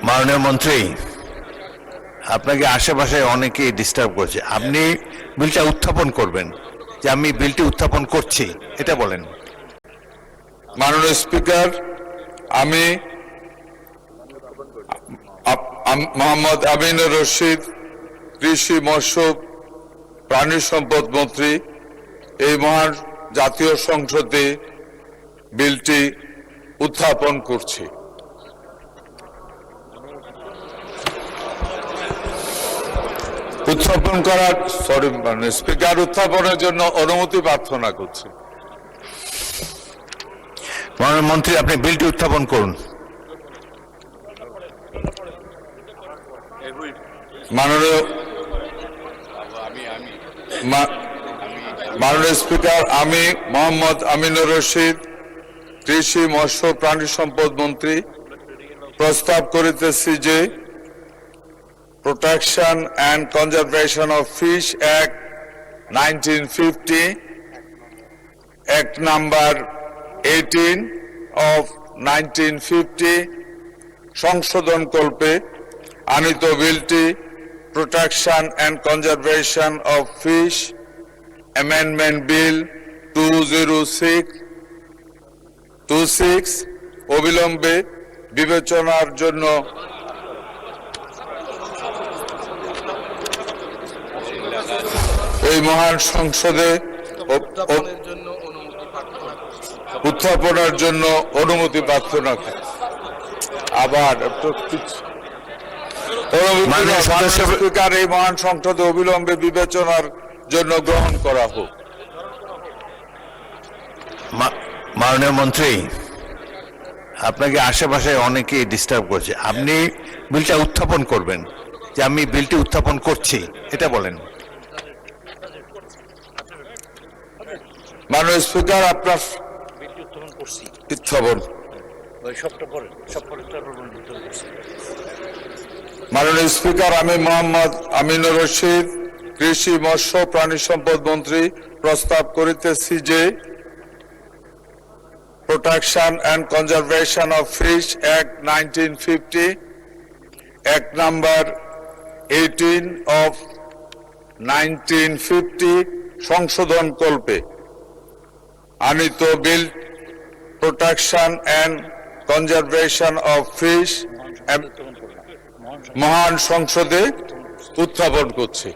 মাননীয় মন্ত্রী, আপনাকে আশেপাশে অনেকেই ডিস্টার্ব করছে। আপনি বিলটা উত্থাপন করবেন, যে আমি বিলটি উত্থাপন করছি, এটা বলেন। মাননীয় স্পিকার, আমি মোহাম্মদ আমিনুর রশিদ, কৃষি মৎস্য প্রাণী সম্পদ মন্ত্রী, এই মহান জাতীয় সংসদে বিলটি উত্থাপন করছি। উত্থাপন করার স্পিকার, উত্থাপনের জন্য অনুমতি প্রার্থনা করছি। মাননীয় মন্ত্রী, আপনি বিলটি উত্থাপন করুন। মাননীয় স্পিকার, আমি মোহাম্মদ আমিনুর রশিদ, কৃষি মৎস্য প্রাণী সম্পদ মন্ত্রী, প্রস্তাব করিতেছি যে protection and conservation of fish act 1950, act number 18 of 1950 সংশোধন কল্পে আনিত বিলটি protection and conservation of fish amendment bill 2026 অবিলম্বে বিবেচনার জন্য এই মহান সংসদে উত্থাপনের জন্য অনুমতি প্রার্থনা করি। আবার স্পিকার, এই মহান সংসদে অবিলম্বে বিবেচনার জন্য গ্রহণ করা হোক। মাননীয় মন্ত্রী, আপনাকে আশেপাশে অনেকেই ডিস্টার্ব করছে। আপনি বিলটা উত্থাপন করবেন, যে আমি বিলটি উত্থাপন করছি, এটা বলেন। মাননীয় স্পিকার, আপনার উত্থাপন। মাননীয় স্পিকার, আমি মোহাম্মদ আমিনুর রশিদ, কৃষি মৎস্য প্রাণী সম্পদ মন্ত্রী, প্রস্তাব করিতেছি যে protection and conservation of fish act 1950, act number 18 of 1950 সংশোধন কল্পে আনিত bill protection and conservation of fish মহান সংসদে উত্থাপন করছি।